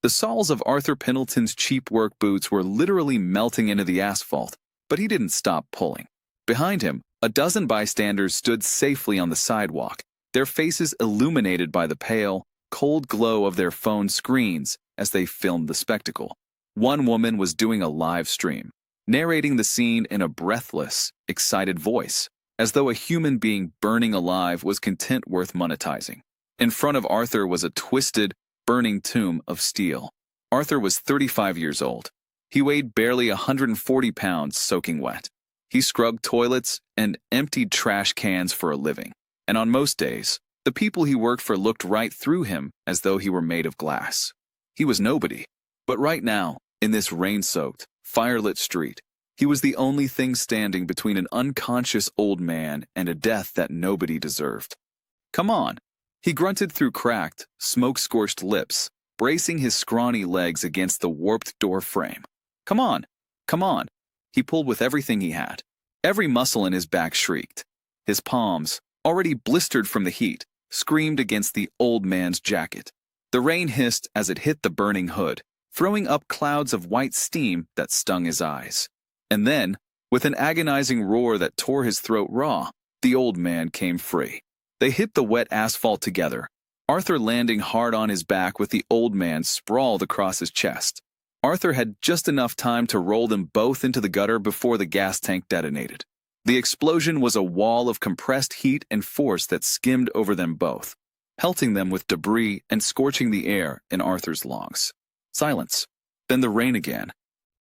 The soles of Arthur Pendleton's cheap work boots were literally melting into the asphalt, but he didn't stop pulling. Behind him, a dozen bystanders stood safely on the sidewalk, their faces illuminated by the pale, cold glow of their phone screens as they filmed the spectacle. One woman was doing a live stream, narrating the scene in a breathless, excited voice, as though a human being burning alive was content worth monetizing. In front of Arthur was a twisted, burning tomb of steel. Arthur was 35 years old. He weighed barely 140 pounds soaking wet. He scrubbed toilets and emptied trash cans for a living. And on most days, the people he worked for looked right through him as though he were made of glass. He was nobody. But right now, in this rain-soaked, firelit street, he was the only thing standing between an unconscious old man and a death that nobody deserved. "Come on," he grunted through cracked, smoke-scorched lips, bracing his scrawny legs against the warped door frame. "Come on, come on." He pulled with everything he had. Every muscle in his back shrieked. His palms, already blistered from the heat, screamed against the old man's jacket. The rain hissed as it hit the burning hood, throwing up clouds of white steam that stung his eyes. And then, with an agonizing roar that tore his throat raw, the old man came free. They hit the wet asphalt together, Arthur landing hard on his back with the old man sprawled across his chest. Arthur had just enough time to roll them both into the gutter before the gas tank detonated. The explosion was a wall of compressed heat and force that skimmed over them both, pelting them with debris and scorching the air in Arthur's lungs. Silence. Then the rain again.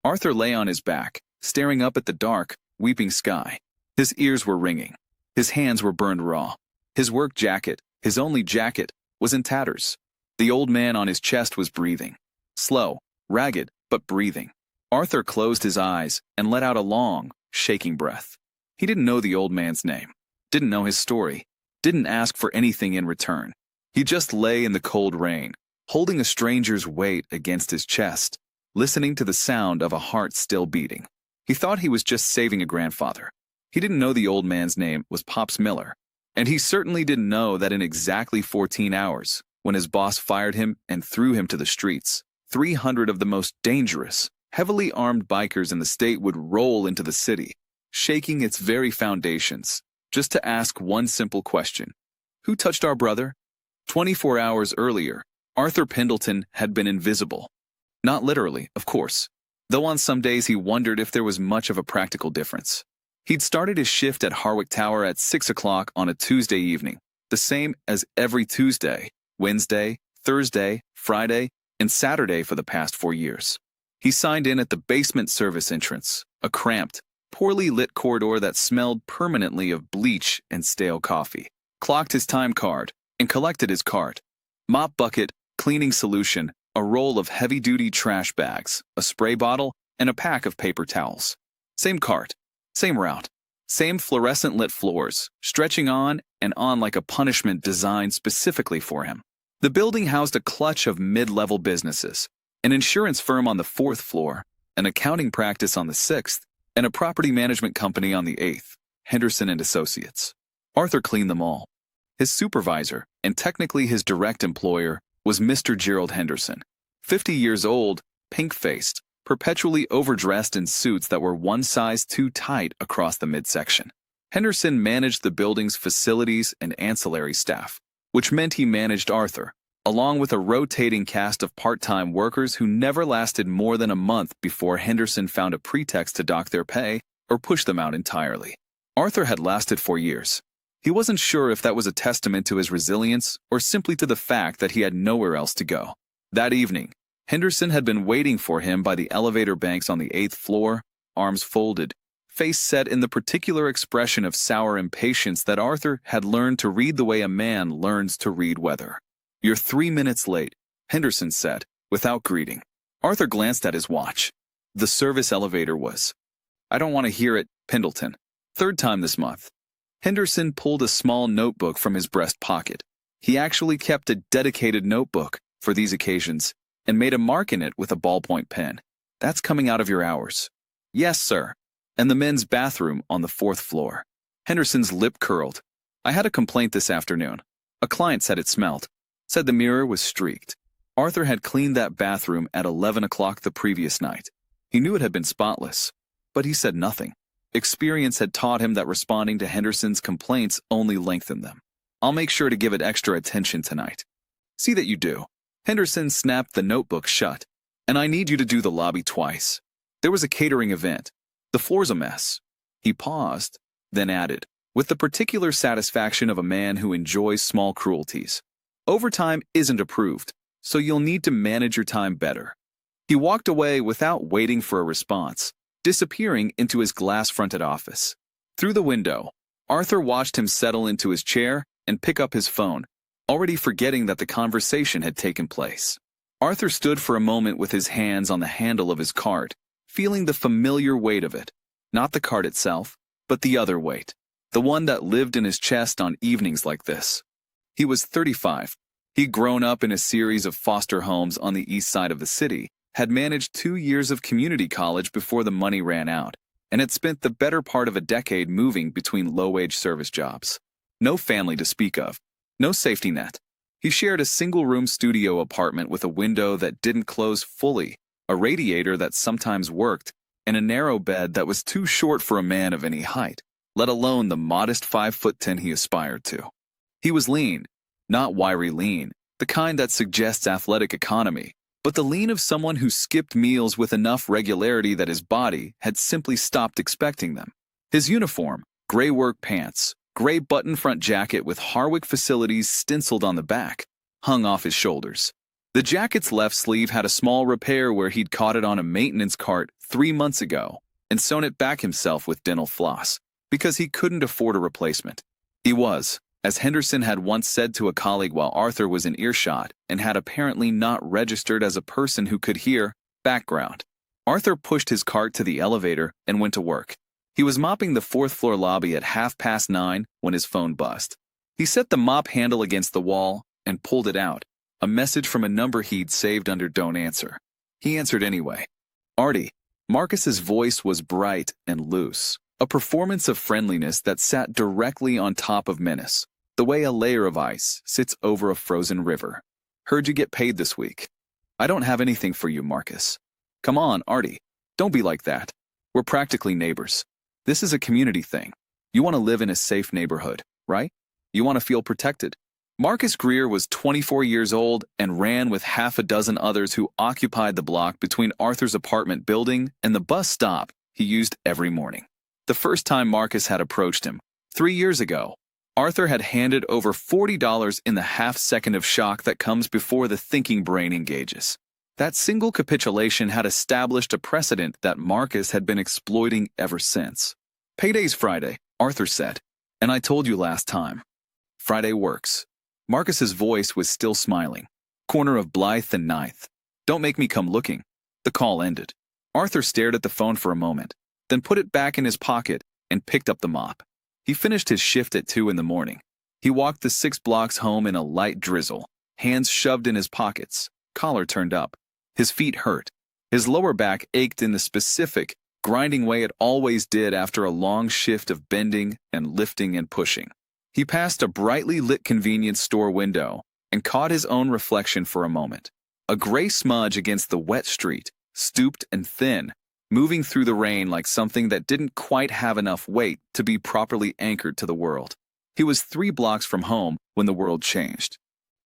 Arthur lay on his back, staring up at the dark, weeping sky. His ears were ringing. His hands were burned raw. His work jacket, his only jacket, was in tatters. The old man on his chest was breathing. Slow, ragged, but breathing. Arthur closed his eyes and let out a long, shaking breath. He didn't know the old man's name, didn't know his story, didn't ask for anything in return. He just lay in the cold rain, holding a stranger's weight against his chest, listening to the sound of a heart still beating. He thought he was just saving a grandfather. He didn't know the old man's name was Pops Miller, and he certainly didn't know that in exactly 14 hours, when his boss fired him and threw him to the streets, 300 of the most dangerous, heavily armed bikers in the state would roll into the city, shaking its very foundations, just to ask one simple question. Who touched our brother? 24 hours earlier, Arthur Pendleton had been invisible. Not literally, of course, though on some days he wondered if there was much of a practical difference. He'd started his shift at Harwick Tower at 6 o'clock on a Tuesday evening, the same as every Tuesday, Wednesday, Thursday, Friday, and Saturday for the past 4 years. He signed in at the basement service entrance, a cramped, poorly lit corridor that smelled permanently of bleach and stale coffee, clocked his time card, and collected his cart. Mop bucket, cleaning solution, a roll of heavy-duty trash bags, a spray bottle, and a pack of paper towels. Same cart, same route, same fluorescent-lit floors, stretching on and on like a punishment designed specifically for him. The building housed a clutch of mid-level businesses, an insurance firm on the 4th floor, an accounting practice on the 6th, and a property management company on the 8th, Henderson and Associates. Arthur cleaned them all. His supervisor, and technically his direct employer, was Mr. Gerald Henderson, 50 years old, pink-faced, perpetually overdressed in suits that were one size too tight across the midsection. Henderson managed the building's facilities and ancillary staff, which meant he managed Arthur, along with a rotating cast of part-time workers who never lasted more than a month before Henderson found a pretext to dock their pay or push them out entirely. Arthur had lasted 4 years. He wasn't sure if that was a testament to his resilience or simply to the fact that he had nowhere else to go. That evening, Henderson had been waiting for him by the elevator banks on the 8th floor, arms folded, face set in the particular expression of sour impatience that Arthur had learned to read the way a man learns to read weather. "You're 3 minutes late," Henderson said, without greeting. Arthur glanced at his watch. The service elevator was. "I don't want to hear it, Pendleton. 3rd time this month." Henderson pulled a small notebook from his breast pocket. He actually kept a dedicated notebook for these occasions and made a mark in it with a ballpoint pen. "That's coming out of your hours." "Yes, sir." "And the men's bathroom on the 4th floor." Henderson's lip curled. "I had a complaint this afternoon. A client said it smelled. Said the mirror was streaked." Arthur had cleaned that bathroom at 11 o'clock the previous night. He knew it had been spotless, but he said nothing. Experience had taught him that responding to Henderson's complaints only lengthened them. "I'll make sure to give it extra attention tonight." "See that you do." Henderson snapped the notebook shut. "And I need you to do the lobby twice. There was a catering event. The floor's a mess." He paused, then added, with the particular satisfaction of a man who enjoys small cruelties. "Overtime isn't approved, so you'll need to manage your time better." He walked away without waiting for a response, disappearing into his glass-fronted office. Through the window, Arthur watched him settle into his chair and pick up his phone, already forgetting that the conversation had taken place. Arthur stood for a moment with his hands on the handle of his cart, feeling the familiar weight of it. Not the cart itself, but the other weight, the one that lived in his chest on evenings like this. He was 35. He'd grown up in a series of foster homes on the east side of the city, had managed 2 years of community college before the money ran out, and had spent the better part of a decade moving between low-wage service jobs. No family to speak of, no safety net. He shared a single-room studio apartment with a window that didn't close fully, a radiator that sometimes worked, and a narrow bed that was too short for a man of any height, let alone the modest 5'10" he aspired to. He was lean, not wiry lean, the kind that suggests athletic economy, but the lean of someone who skipped meals with enough regularity that his body had simply stopped expecting them. His uniform, gray work pants, gray button-front jacket with Harwick Facilities stenciled on the back, hung off his shoulders. The jacket's left sleeve had a small repair where he'd caught it on a maintenance cart 3 months ago and sewn it back himself with dental floss, because he couldn't afford a replacement. He was, as Henderson had once said to a colleague while Arthur was in earshot and had apparently not registered as a person who could hear, background. Arthur pushed his cart to the elevator and went to work. He was mopping the 4th-floor lobby at 9:30 when his phone buzzed. He set the mop handle against the wall and pulled it out, a message from a number he'd saved under Don't Answer. He answered anyway. "Artie." Marcus's voice was bright and loose, a performance of friendliness that sat directly on top of menace, the way a layer of ice sits over a frozen river. "Heard you get paid this week." "I don't have anything for you, Marcus." "Come on, Artie. Don't be like that. We're practically neighbors. This is a community thing. You want to live in a safe neighborhood, right? You want to feel protected." Marcus Greer was 24 years old and ran with half a dozen others who occupied the block between Arthur's apartment building and the bus stop he used every morning. The first time Marcus had approached him, 3 years ago, Arthur had handed over $40 in the half-second of shock that comes before the thinking brain engages. That single capitulation had established a precedent that Marcus had been exploiting ever since. "Payday's Friday," Arthur said, "and I told you last time. Friday works." Marcus's voice was still smiling. "Corner of Blythe and 9th. Don't make me come looking." The call ended. Arthur stared at the phone for a moment, then put it back in his pocket and picked up the mop. He finished his shift at 2 in the morning. He walked the 6 blocks home in a light drizzle, hands shoved in his pockets, collar turned up. His feet hurt. His lower back ached in the specific, grinding way it always did after a long shift of bending and lifting and pushing. He passed a brightly lit convenience store window and caught his own reflection for a moment. A gray smudge against the wet street, stooped and thin, moving through the rain like something that didn't quite have enough weight to be properly anchored to the world. He was 3 blocks from home when the world changed.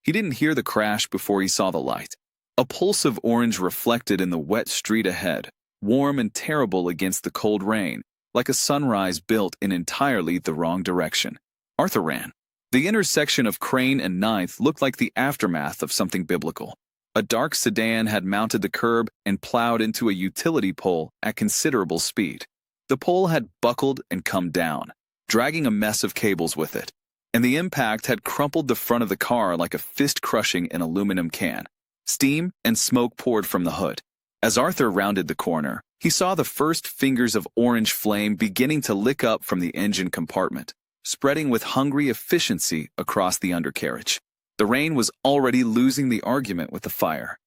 He didn't hear the crash before he saw the light. A pulse of orange reflected in the wet street ahead, warm and terrible against the cold rain, like a sunrise built in entirely the wrong direction. Arthur ran. The intersection of Crane and 9th looked like the aftermath of something biblical. A dark sedan had mounted the curb and plowed into a utility pole at considerable speed. The pole had buckled and come down, dragging a mess of cables with it, and the impact had crumpled the front of the car like a fist-crushing an aluminum can. Steam and smoke poured from the hood. As Arthur rounded the corner, he saw the first fingers of orange flame beginning to lick up from the engine compartment, spreading with hungry efficiency across the undercarriage. The rain was already losing the argument with the fire.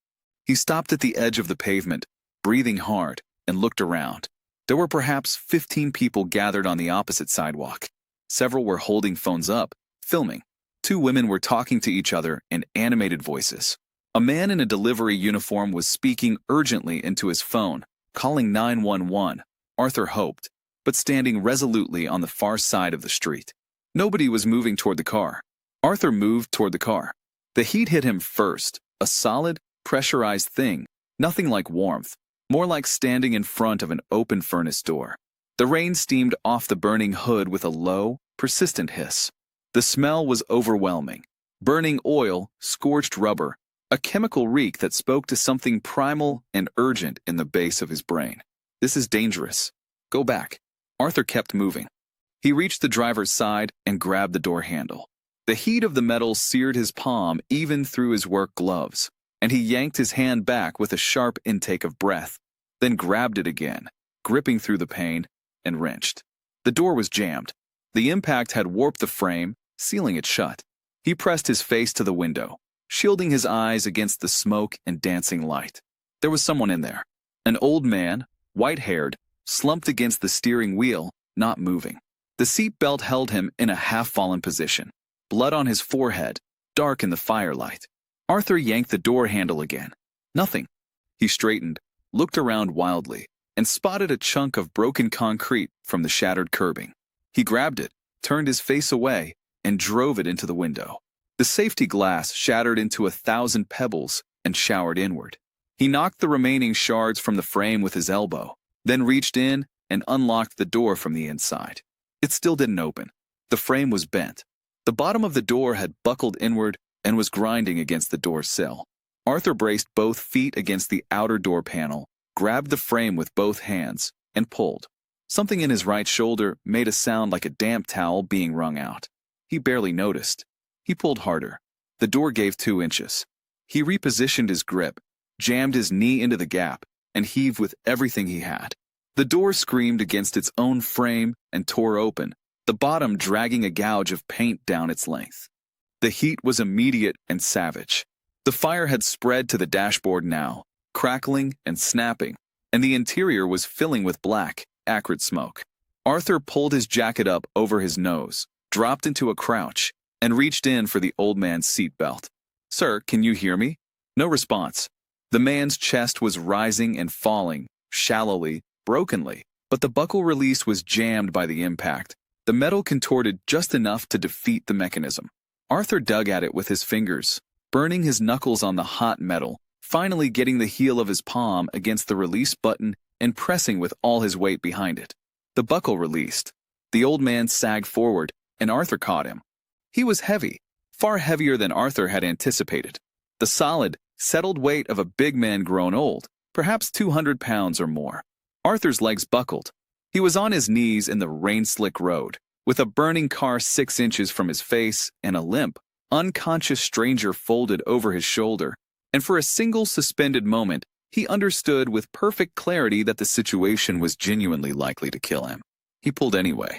He stopped at the edge of the pavement, breathing hard, and looked around. There were perhaps 15 people gathered on the opposite sidewalk. Several were holding phones up, filming. 2 women were talking to each other in animated voices. A man in a delivery uniform was speaking urgently into his phone, calling 911, Arthur hoped, but standing resolutely on the far side of the street. Nobody was moving toward the car. Arthur moved toward the car. The heat hit him first, a solid, pressurized thing, nothing like warmth, more like standing in front of an open furnace door. The rain steamed off the burning hood with a low, persistent hiss. The smell was overwhelming. Burning oil, scorched rubber, a chemical reek that spoke to something primal and urgent in the base of his brain. This is dangerous. Go back. Arthur kept moving. He reached the driver's side and grabbed the door handle. The heat of the metal seared his palm even through his work gloves, and he yanked his hand back with a sharp intake of breath, then grabbed it again, gripping through the pain, and wrenched. The door was jammed. The impact had warped the frame, sealing it shut. He pressed his face to the window, shielding his eyes against the smoke and dancing light. There was someone in there. An old man, white-haired, slumped against the steering wheel, not moving. The seat belt held him in a half-fallen position, blood on his forehead, dark in the firelight. Arthur yanked the door handle again. Nothing. He straightened, looked around wildly, and spotted a chunk of broken concrete from the shattered curbing. He grabbed it, turned his face away, and drove it into the window. The safety glass shattered into 1,000 pebbles and showered inward. He knocked the remaining shards from the frame with his elbow, then reached in and unlocked the door from the inside. It still didn't open. The frame was bent. The bottom of the door had buckled inward and was grinding against the door sill. Arthur braced both feet against the outer door panel, grabbed the frame with both hands, and pulled. Something in his right shoulder made a sound like a damp towel being wrung out. He barely noticed. He pulled harder. The door gave 2 inches. He repositioned his grip, jammed his knee into the gap, and heaved with everything he had. The door screamed against its own frame and tore open, the bottom dragging a gouge of paint down its length. The heat was immediate and savage. The fire had spread to the dashboard now, crackling and snapping, and the interior was filling with black, acrid smoke. Arthur pulled his jacket up over his nose, dropped into a crouch, and reached in for the old man's seat belt. "Sir, can you hear me?" No response. The man's chest was rising and falling, shallowly, brokenly, but the buckle release was jammed by the impact. The metal contorted just enough to defeat the mechanism. Arthur dug at it with his fingers, burning his knuckles on the hot metal, finally getting the heel of his palm against the release button and pressing with all his weight behind it. The buckle released. The old man sagged forward, and Arthur caught him. He was heavy, far heavier than Arthur had anticipated. The solid, settled weight of a big man grown old, perhaps 200 pounds or more. Arthur's legs buckled. He was on his knees in the rain-slick road, with a burning car 6 inches from his face and a limp, unconscious stranger folded over his shoulder, and for a single suspended moment, he understood with perfect clarity that the situation was genuinely likely to kill him. He pulled anyway.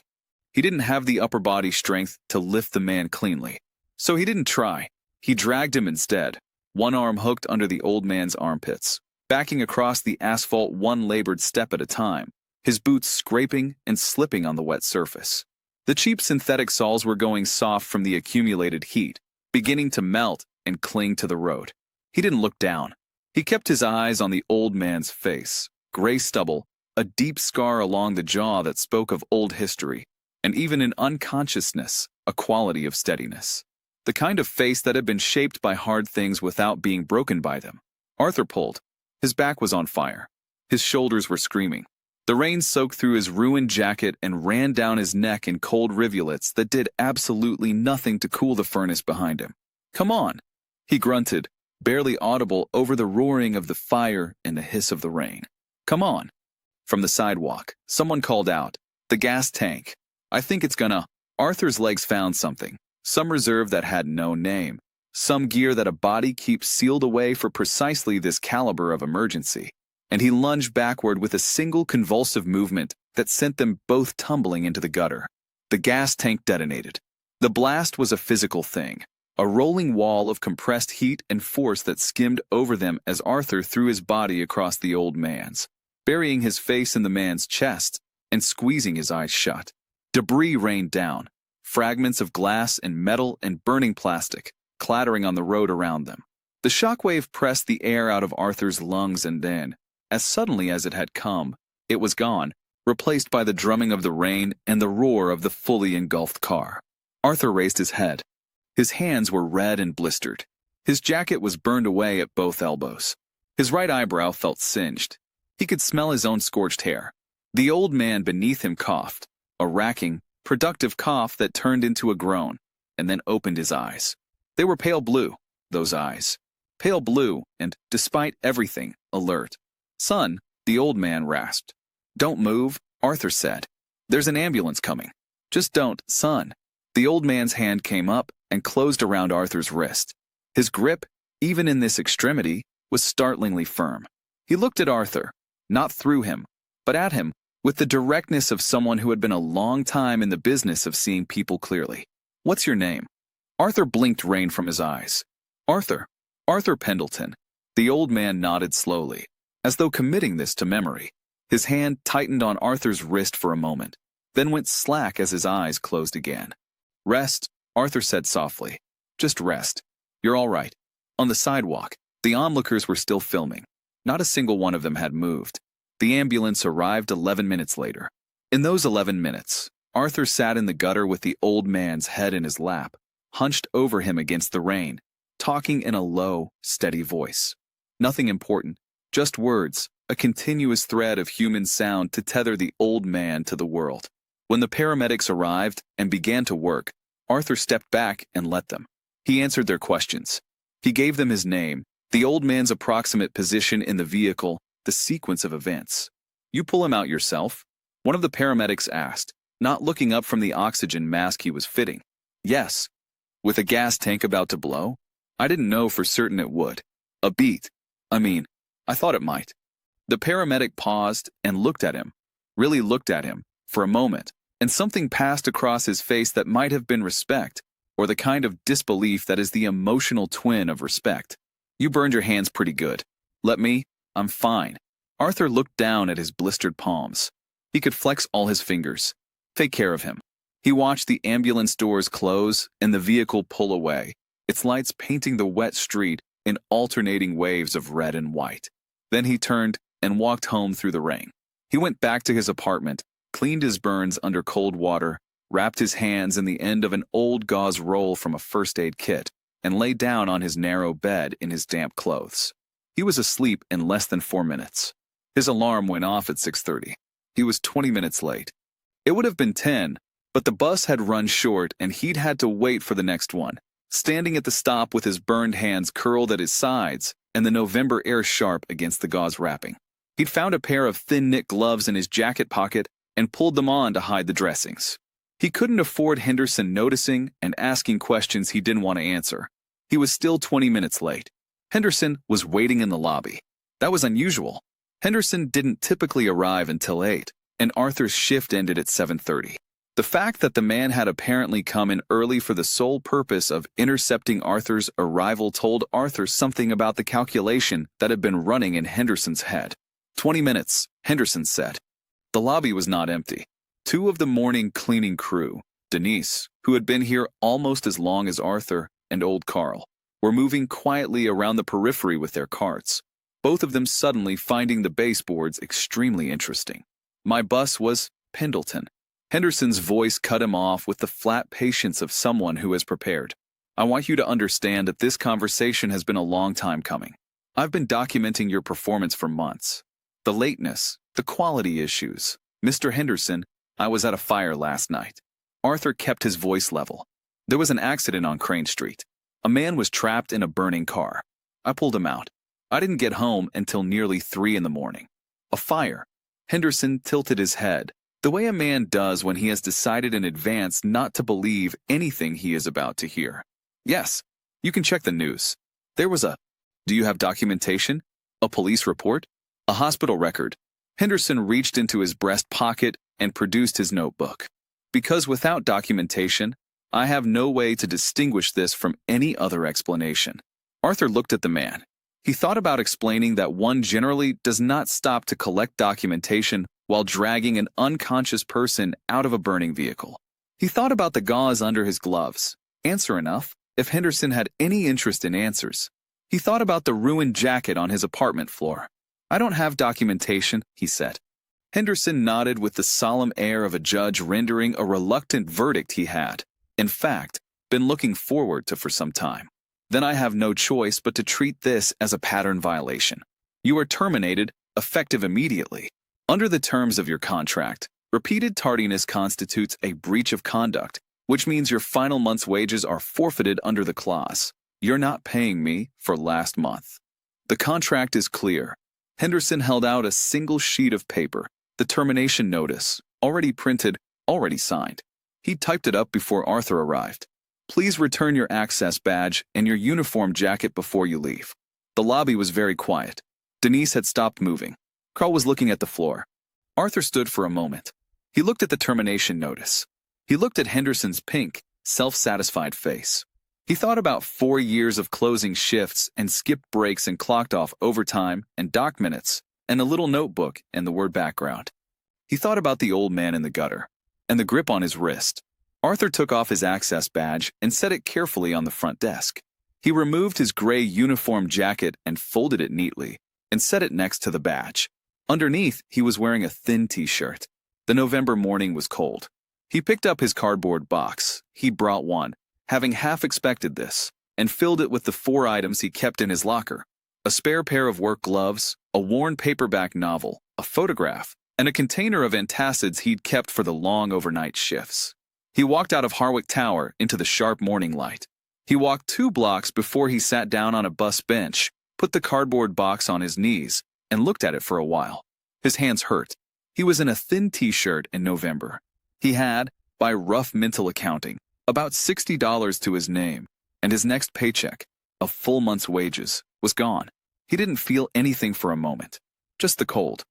He didn't have the upper body strength to lift the man cleanly, so he didn't try. He dragged him instead, one arm hooked under the old man's armpits, backing across the asphalt one labored step at a time, his boots scraping and slipping on the wet surface. The cheap synthetic soles were going soft from the accumulated heat, beginning to melt and cling to the road. He didn't look down. He kept his eyes on the old man's face, gray stubble, a deep scar along the jaw that spoke of old history, and even in unconsciousness, a quality of steadiness. The kind of face that had been shaped by hard things without being broken by them. Arthur pulled. His back was on fire. His shoulders were screaming. The rain soaked through his ruined jacket and ran down his neck in cold rivulets that did absolutely nothing to cool the furnace behind him. "Come on," he grunted, barely audible over the roaring of the fire and the hiss of the rain. "Come on." From the sidewalk, someone called out, "The gas tank. I think it's gonna—" Arthur's legs found something, some reserve that had no name, some gear that a body keeps sealed away for precisely this caliber of emergency, and he lunged backward with a single convulsive movement that sent them both tumbling into the gutter. The gas tank detonated. The blast was a physical thing, a rolling wall of compressed heat and force that skimmed over them as Arthur threw his body across the old man's, burying his face in the man's chest and squeezing his eyes shut. Debris rained down, fragments of glass and metal and burning plastic, clattering on the road around them. The shockwave pressed the air out of Arthur's lungs, and then, as suddenly as it had come, it was gone, replaced by the drumming of the rain and the roar of the fully engulfed car. Arthur raised his head. His hands were red and blistered. His jacket was burned away at both elbows. His right eyebrow felt singed. He could smell his own scorched hair. The old man beneath him coughed, a racking, productive cough that turned into a groan, and then opened his eyes. They were pale blue, those eyes. Pale blue and, despite everything, alert. "Son," the old man rasped. "Don't move," Arthur said. "There's an ambulance coming. Just don't, son." The old man's hand came up and closed around Arthur's wrist. His grip, even in this extremity, was startlingly firm. He looked at Arthur, not through him, but at him, with the directness of someone who had been a long time in the business of seeing people clearly. "What's your name?" Arthur blinked rain from his eyes. Arthur Pendleton." The old man nodded slowly, as though committing this to memory. His hand tightened on Arthur's wrist for a moment, then went slack as his eyes closed again. "Rest," Arthur said softly. "Just rest. You're all right." On the sidewalk, the onlookers were still filming. Not a single one of them had moved. The ambulance arrived 11 minutes later. In those 11 minutes, Arthur sat in the gutter with the old man's head in his lap, hunched over him against the rain, talking in a low, steady voice. Nothing important, just words, a continuous thread of human sound to tether the old man to the world. When the paramedics arrived and began to work, Arthur stepped back and let them. He answered their questions. He gave them his name, the old man's approximate position in the vehicle, the sequence of events. "You pull him out yourself?" one of the paramedics asked, not looking up from the oxygen mask he was fitting. "Yes." "With a gas tank about to blow?" "I didn't know for certain it would. A beat. I thought it might." The paramedic paused and looked at him, really looked at him, for a moment, and something passed across his face that might have been respect, or the kind of disbelief that is the emotional twin of respect. "You burned your hands pretty good. Let me? I'm fine." Arthur looked down at his blistered palms. He could flex all his fingers. Take care of him. He watched the ambulance doors close and the vehicle pull away, its lights painting the wet street in alternating waves of red and white. Then he turned and walked home through the rain. He went back to his apartment, cleaned his burns under cold water, wrapped his hands in the end of an old gauze roll from a first aid kit, and lay down on his narrow bed in his damp clothes. He was asleep in less than 4 minutes. His alarm went off at 6:30. He was 20 minutes late. It would have been 10, but the bus had run short and he'd had to wait for the next one, standing at the stop with his burned hands curled at his sides and the November air sharp against the gauze wrapping. He'd found a pair of thin-knit gloves in his jacket pocket and pulled them on to hide the dressings. He couldn't afford Henderson noticing and asking questions he didn't want to answer. He was still 20 minutes late. Henderson was waiting in the lobby. That was unusual. Henderson didn't typically arrive until 8, and Arthur's shift ended at 7:30. The fact that the man had apparently come in early for the sole purpose of intercepting Arthur's arrival told Arthur something about the calculation that had been running in Henderson's head. 20 minutes, Henderson said. The lobby was not empty. 2 of the morning cleaning crew, Denise, who had been here almost as long as Arthur, and old Carl, were moving quietly around the periphery with their carts, both of them suddenly finding the baseboards extremely interesting. "My bus was Pendleton." Henderson's voice cut him off with the flat patience of someone who is prepared. "I want you to understand that this conversation has been a long time coming. I've been documenting your performance for months. The lateness, the quality issues. Mr. Henderson, I was at a fire last night." Arthur kept his voice level. "There was an accident on Crane Street. A man was trapped in a burning car. I pulled him out. I didn't get home until nearly 3 in the morning. A fire." Henderson tilted his head, the way a man does when he has decided in advance not to believe anything he is about to hear. "Yes, you can check the news. There was a... Do you have documentation? A police report? A hospital record?" Henderson reached into his breast pocket and produced his notebook. "Because without documentation, I have no way to distinguish this from any other explanation." Arthur looked at the man. He thought about explaining that one generally does not stop to collect documentation while dragging an unconscious person out of a burning vehicle. He thought about the gauze under his gloves. Answer enough, if Henderson had any interest in answers. He thought about the ruined jacket on his apartment floor. "I don't have documentation," he said. Henderson nodded with the solemn air of a judge rendering a reluctant verdict he had, in fact, been looking forward to for some time. "Then I have no choice but to treat this as a pattern violation. You are terminated, effective immediately. Under the terms of your contract, repeated tardiness constitutes a breach of conduct, which means your final month's wages are forfeited under the clause. You're not paying me for last month." The contract is clear. Henderson held out a single sheet of paper, the termination notice, already printed, already signed. He typed it up before Arthur arrived. "Please return your access badge and your uniform jacket before you leave." The lobby was very quiet. Denise had stopped moving. Carl was looking at the floor. Arthur stood for a moment. He looked at the termination notice. He looked at Henderson's pink, self-satisfied face. He thought about 4 years of closing shifts and skipped breaks and clocked off overtime and dock minutes and a little notebook and the word background. He thought about the old man in the gutter and the grip on his wrist. Arthur took off his access badge and set it carefully on the front desk. He removed his gray uniform jacket and folded it neatly and set it next to the badge. Underneath, he was wearing a thin t-shirt. The November morning was cold. He picked up his cardboard box. He'd brought one, having half expected this, and filled it with the 4 items he kept in his locker: a spare pair of work gloves, a worn paperback novel, a photograph, and a container of antacids he'd kept for the long overnight shifts. He walked out of Harwick Tower into the sharp morning light. He walked 2 blocks before he sat down on a bus bench, put the cardboard box on his knees, and looked at it for a while. His hands hurt. He was in a thin t-shirt in November. He had, by rough mental accounting, about $60 to his name, and his next paycheck, a full month's wages, was gone. He didn't feel anything for a moment, just the cold.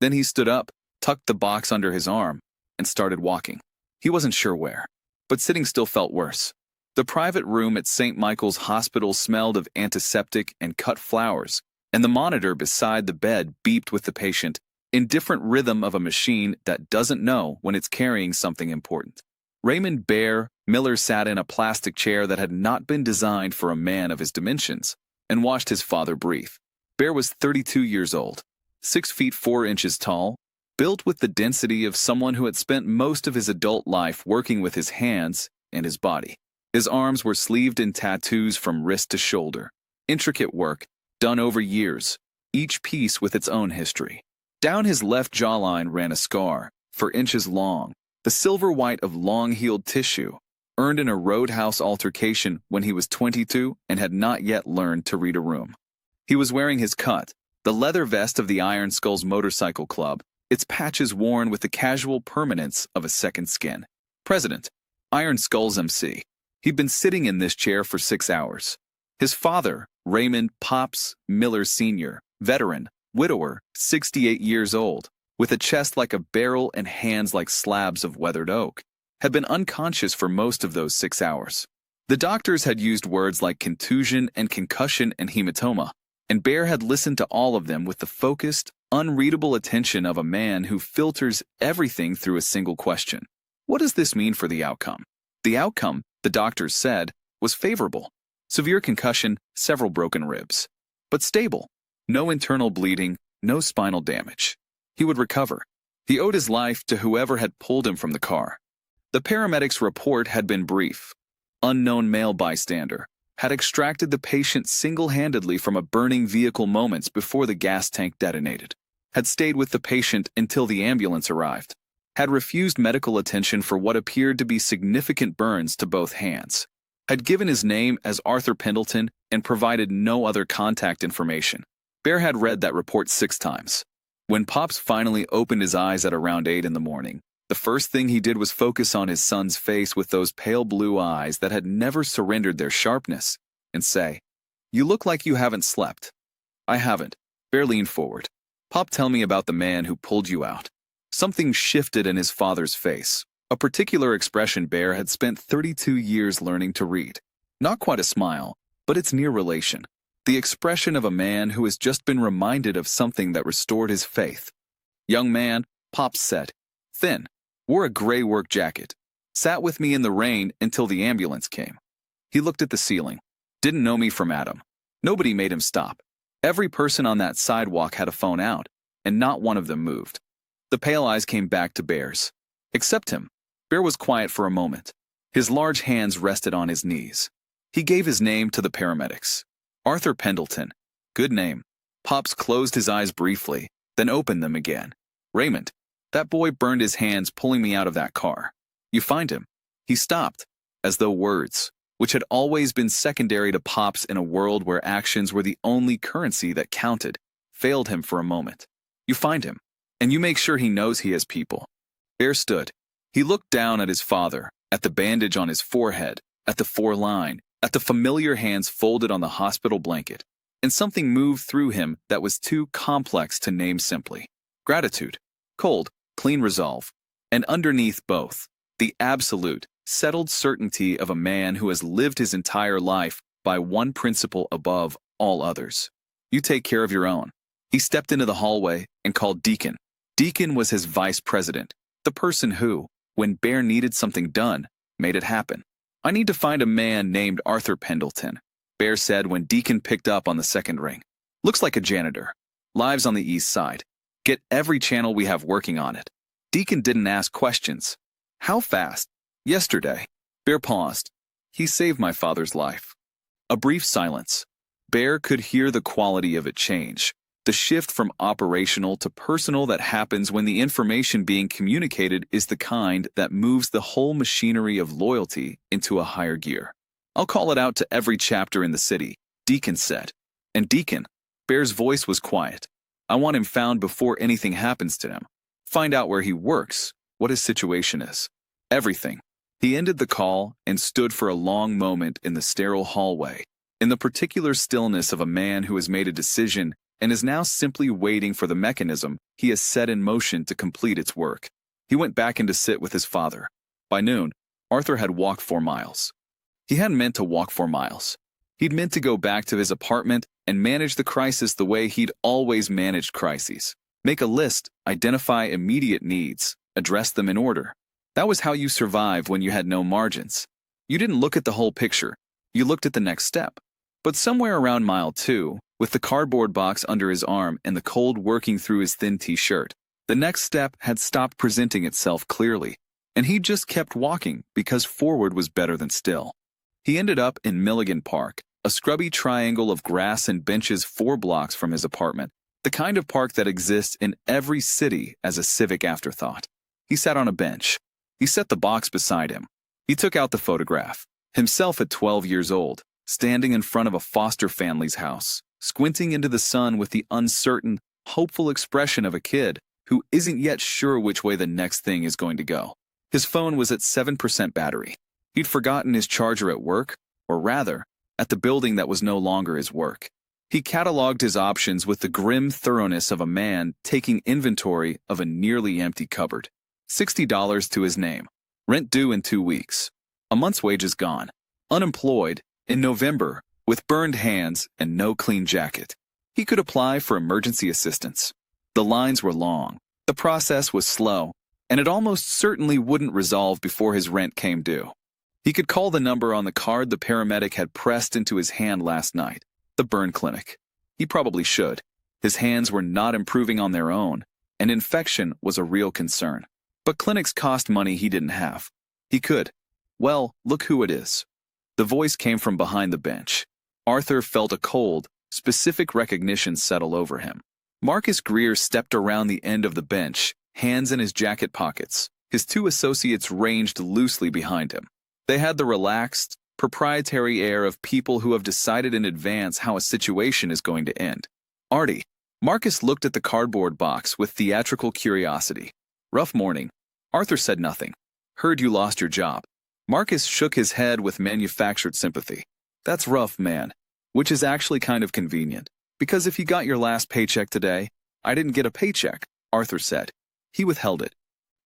Then he stood up, tucked the box under his arm, and started walking. He wasn't sure where, but sitting still felt worse. The private room at St. Michael's Hospital smelled of antiseptic and cut flowers, and the monitor beside the bed beeped with the patient, in different rhythm of a machine that doesn't know when it's carrying something important. Raymond Bear Miller sat in a plastic chair that had not been designed for a man of his dimensions, and watched his father breathe. Bear was 32 years old, 6 feet 4 inches tall, built with the density of someone who had spent most of his adult life working with his hands and his body. His arms were sleeved in tattoos from wrist to shoulder, intricate work, done over years, each piece with its own history. Down his left jawline ran a scar, for inches long, the silver white of long-healed tissue, earned in a roadhouse altercation when he was 22 and had not yet learned to read a room. He was wearing his cut, the leather vest of the Iron Skulls Motorcycle Club, its patches worn with the casual permanence of a second skin. President, Iron Skulls MC. He'd been sitting in this chair for 6 hours. His father, Raymond Pops Miller Sr., veteran, widower, 68 years old, with a chest like a barrel and hands like slabs of weathered oak, had been unconscious for most of those 6 hours. The doctors had used words like contusion and concussion and hematoma, and Bear had listened to all of them with the focused, unreadable attention of a man who filters everything through a single question. What does this mean for the outcome? The outcome, the doctors said, was favorable. Severe concussion, several broken ribs. But stable. No internal bleeding, no spinal damage. He would recover. He owed his life to whoever had pulled him from the car. The paramedics' report had been brief. Unknown male bystander had extracted the patient single-handedly from a burning vehicle moments before the gas tank detonated, had stayed with the patient until the ambulance arrived, had refused medical attention for what appeared to be significant burns to both hands, had given his name as Arthur Pendleton and provided no other contact information. Bear had read that report 6 times. When Pops finally opened his eyes at around 8 in the morning, the first thing he did was focus on his son's face with those pale blue eyes that had never surrendered their sharpness, and say, "You look like you haven't slept." "I haven't." Bear leaned forward. "Pop, tell me about the man who pulled you out." Something shifted in his father's face, a particular expression Bear had spent 32 years learning to read. Not quite a smile, but its near relation. The expression of a man who has just been reminded of something that restored his faith. "Young man," Pops said, thin, wore a gray work jacket, sat with me in the rain until the ambulance came. He looked at the ceiling. "Didn't know me from Adam." Nobody made him stop. Every person on that sidewalk had a phone out, and not one of them moved. The pale eyes came back to Bear's. Except him. Bear was quiet for a moment. His large hands rested on his knees. He gave his name to the paramedics. Arthur Pendleton. Good name. Pops closed his eyes briefly, then opened them again. Raymond. That boy burned his hands pulling me out of that car. You find him. He stopped, as though words, which had always been secondary to Pops in a world where actions were the only currency that counted, failed him for a moment. You find him, and you make sure he knows he has people. Bear stood. He looked down at his father, at the bandage on his forehead, at the 4-line, at the familiar hands folded on the hospital blanket, and something moved through him that was too complex to name simply. Gratitude. Cold, clean resolve. And underneath both, the absolute, settled certainty of a man who has lived his entire life by one principle above all others. You take care of your own. He stepped into the hallway and called Deacon. Deacon was his vice president, the person who, when Bear needed something done, made it happen. I need to find a man named Arthur Pendleton, Bear said when Deacon picked up on the second ring. Looks like a janitor. Lives on the east side. Get every channel we have working on it. Deacon didn't ask questions. How fast? Yesterday. Bear paused. He saved my father's life. A brief silence. Bear could hear the quality of it change. The shift from operational to personal that happens when the information being communicated is the kind that moves the whole machinery of loyalty into a higher gear. I'll call it out to every chapter in the city, Deacon said. And Deacon, Bear's voice was quiet. I want him found before anything happens to him. Find out where he works, what his situation is. Everything. He ended the call and stood for a long moment in the sterile hallway, in the particular stillness of a man who has made a decision and is now simply waiting for the mechanism he has set in motion to complete its work. He went back in to sit with his father. By noon, Arthur had walked 4 miles. He hadn't meant to walk 4 miles. He'd meant to go back to his apartment and manage the crisis the way he'd always managed crises. Make a list, identify immediate needs, address them in order. That was how you survived when you had no margins. You didn't look at the whole picture. You looked at the next step. But somewhere around mile 2, with the cardboard box under his arm and the cold working through his thin t-shirt, the next step had stopped presenting itself clearly, and he just kept walking because forward was better than still. He ended up in Milligan Park, a scrubby triangle of grass and benches 4 blocks from his apartment, the kind of park that exists in every city as a civic afterthought. He sat on a bench. He set the box beside him. He took out the photograph, himself at 12 years old, standing in front of a foster family's house, squinting into the sun with the uncertain, hopeful expression of a kid who isn't yet sure which way the next thing is going to go. His phone was at 7% battery. He'd forgotten his charger at work, or rather, at the building that was no longer his work. He cataloged his options with the grim thoroughness of a man taking inventory of a nearly empty cupboard. $60 to his name. Rent due in 2 weeks. A month's wages gone. Unemployed, in November, with burned hands and no clean jacket. He could apply for emergency assistance. The lines were long. The process was slow, and it almost certainly wouldn't resolve before his rent came due. He could call the number on the card the paramedic had pressed into his hand last night, the burn clinic. He probably should. His hands were not improving on their own, and infection was a real concern. But clinics cost money he didn't have. He could. Well, look who it is. The voice came from behind the bench. Arthur felt a cold, specific recognition settle over him. Marcus Greer stepped around the end of the bench, hands in his jacket pockets. His 2 associates ranged loosely behind him. They had the relaxed, proprietary air of people who have decided in advance how a situation is going to end. Artie. Marcus looked at the cardboard box with theatrical curiosity. Rough morning. Arthur said nothing. Heard you lost your job. Marcus shook his head with manufactured sympathy. That's rough, man. Which is actually kind of convenient. Because if you got your last paycheck today, I didn't get a paycheck, Arthur said. He withheld it.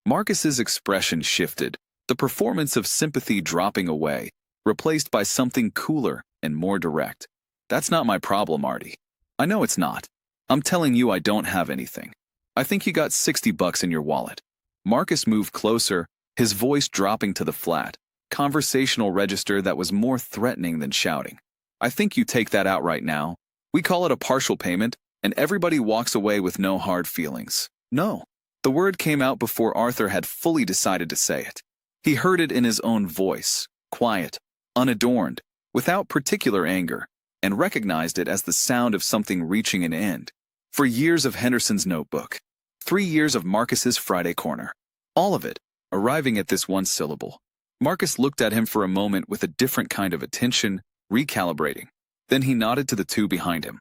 Marcus's expression shifted, the performance of sympathy dropping away, replaced by something cooler and more direct. That's not my problem, Artie. I know it's not. I'm telling you I don't have anything. I think you got $60 in your wallet. Marcus moved closer, his voice dropping to the flat, conversational register that was more threatening than shouting. I think you take that out right now. We call it a partial payment, and everybody walks away with no hard feelings. No. The word came out before Arthur had fully decided to say it. He heard it in his own voice, quiet, unadorned, without particular anger, and recognized it as the sound of something reaching an end. For years of Henderson's notebook, 3 years of Marcus's Friday corner, all of it, arriving at this one syllable. Marcus looked at him for a moment with a different kind of attention, recalibrating. Then he nodded to the two behind him.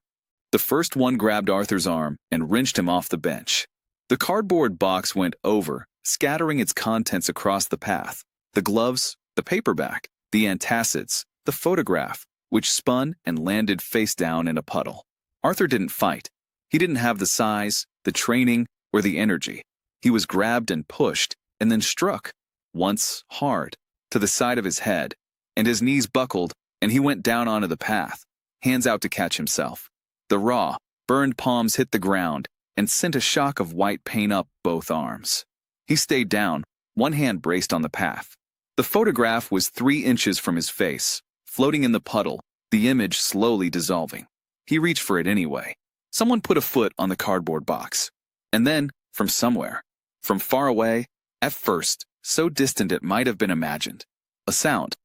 The first one grabbed Arthur's arm and wrenched him off the bench. The cardboard box went over, scattering its contents across the path. The gloves, the paperback, the antacids, the photograph, which spun and landed face down in a puddle. Arthur didn't fight. He didn't have the size, the training, or the energy. He was grabbed and pushed, and then struck, once hard, to the side of his head, and his knees buckled, and he went down onto the path, hands out to catch himself. The raw, burned palms hit the ground and sent a shock of white pain up both arms. He stayed down, one hand braced on the path. The photograph was 3 inches from his face, floating in the puddle, the image slowly dissolving. He reached for it anyway. Someone put a foot on the cardboard box. And then, from somewhere, from far away, at first, so distant it might have been imagined, a sound.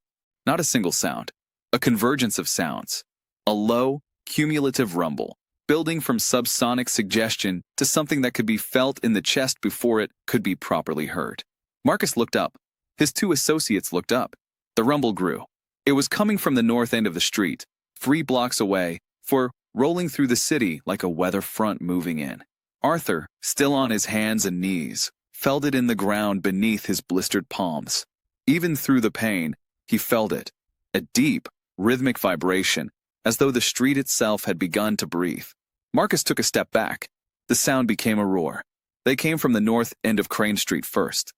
Not a single sound. A convergence of sounds. A low, cumulative rumble, building from subsonic suggestion to something that could be felt in the chest before it could be properly heard. Marcus looked up. His 2 associates looked up. The rumble grew. It was coming from the north end of the street, 3 blocks away, for rolling through the city like a weather front moving in. Arthur, still on his hands and knees, felt it in the ground beneath his blistered palms. Even through the pain, he felt it. A deep, rhythmic vibration, as though the street itself had begun to breathe. Marcus took a step back. The sound became a roar. They came from the north end of Crane Street first,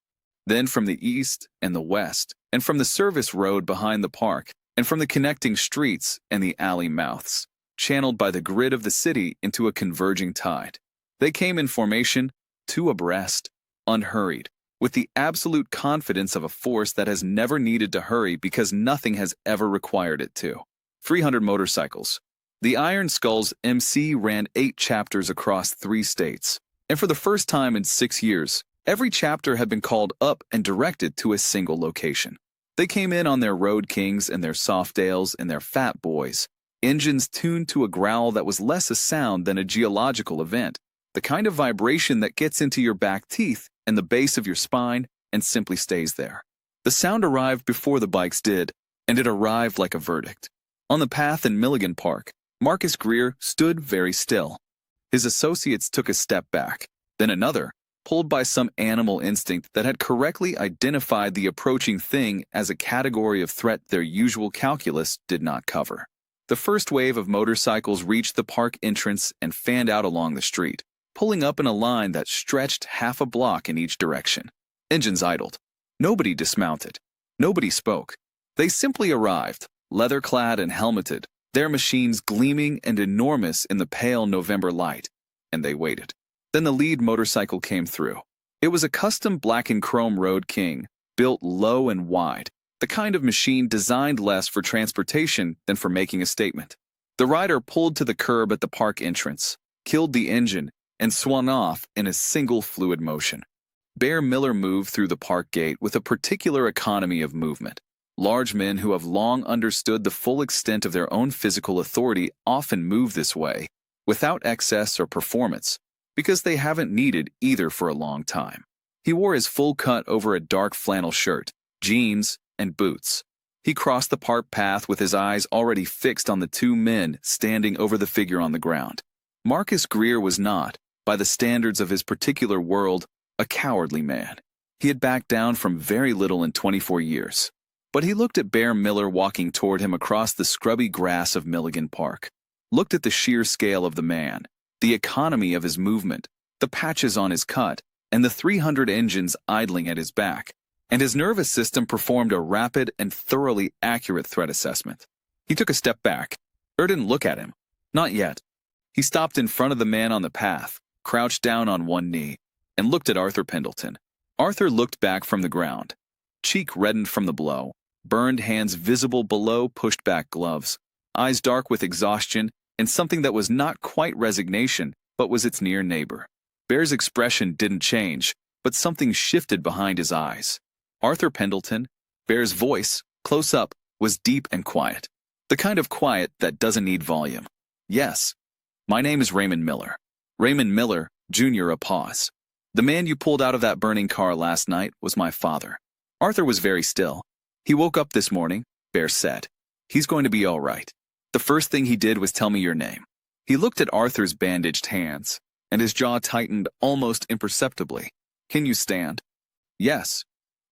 then from the east and the west, and from the service road behind the park, and from the connecting streets and the alley mouths, channeled by the grid of the city into a converging tide. They came in formation, 2 abreast, unhurried, with the absolute confidence of a force that has never needed to hurry because nothing has ever required it to. 300 motorcycles. The Iron Skull's MC ran 8 chapters across 3 states, and for the first time in 6 years, every chapter had been called up and directed to a single location. They came in on their Road Kings and their Softdales and their Fat Boys, engines tuned to a growl that was less a sound than a geological event, the kind of vibration that gets into your back teeth and the base of your spine and simply stays there. The sound arrived before the bikes did, and it arrived like a verdict. On the path in Milligan Park, Marcus Greer stood very still. His associates took a step back, then another, pulled by some animal instinct that had correctly identified the approaching thing as a category of threat their usual calculus did not cover. The first wave of motorcycles reached the park entrance and fanned out along the street, pulling up in a line that stretched half a block in each direction. Engines idled. Nobody dismounted. Nobody spoke. They simply arrived, leather-clad and helmeted, their machines gleaming and enormous in the pale November light, and they waited. Then the lead motorcycle came through. It was a custom black and chrome Road King, built low and wide, the kind of machine designed less for transportation than for making a statement. The rider pulled to the curb at the park entrance, killed the engine, and swung off in a single fluid motion. Bear Miller moved through the park gate with a particular economy of movement. Large men who have long understood the full extent of their own physical authority often move this way, without excess or performance, because they haven't needed either for a long time. He wore his full cut over a dark flannel shirt, jeans, and boots. He crossed the park path with his eyes already fixed on the 2 men standing over the figure on the ground. Marcus Greer was not, by the standards of his particular world, a cowardly man. He had backed down from very little in 24 years. But he looked at Bear Miller walking toward him across the scrubby grass of Milligan Park, looked at the sheer scale of the man, the economy of his movement, the patches on his cut, and the 300 engines idling at his back, and his nervous system performed a rapid and thoroughly accurate threat assessment. He took a step back. Didn't look at him. Not yet. He stopped in front of the man on the path, crouched down on one knee, and looked at Arthur Pendleton. Arthur looked back from the ground. Cheek reddened from the blow, burned hands visible below pushed-back gloves, eyes dark with exhaustion, and something that was not quite resignation, but was its near neighbor. Bear's expression didn't change, but something shifted behind his eyes. Arthur Pendleton, Bear's voice, close up, was deep and quiet. The kind of quiet that doesn't need volume. Yes. My name is Raymond Miller. Raymond Miller, Jr. A pause. The man you pulled out of that burning car last night was my father. Arthur was very still. He woke up this morning, Bear said. He's going to be all right. The first thing he did was tell me your name. He looked at Arthur's bandaged hands, and his jaw tightened almost imperceptibly. Can you stand? Yes.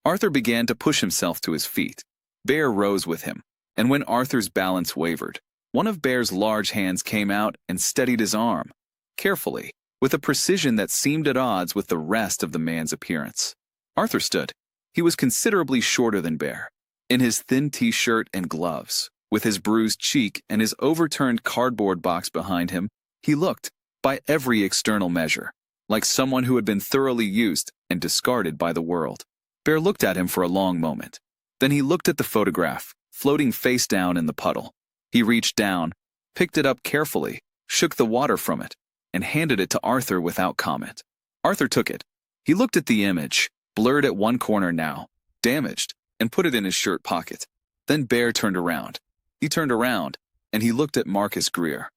Arthur began to push himself to his feet. Bear rose with him, and when Arthur's balance wavered, one of Bear's large hands came out and steadied his arm, carefully, with a precision that seemed at odds with the rest of the man's appearance. Arthur stood. He was considerably shorter than Bear. In his thin t-shirt and gloves, with his bruised cheek and his overturned cardboard box behind him, he looked, by every external measure, like someone who had been thoroughly used and discarded by the world. Bear looked at him for a long moment. Then he looked at the photograph, floating face down in the puddle. He reached down, picked it up carefully, shook the water from it, and handed it to Arthur without comment. Arthur took it. He looked at the image, blurred at one corner now, damaged, and put it in his shirt pocket. Then Bear turned around. He turned around, and he looked at Marcus Greer.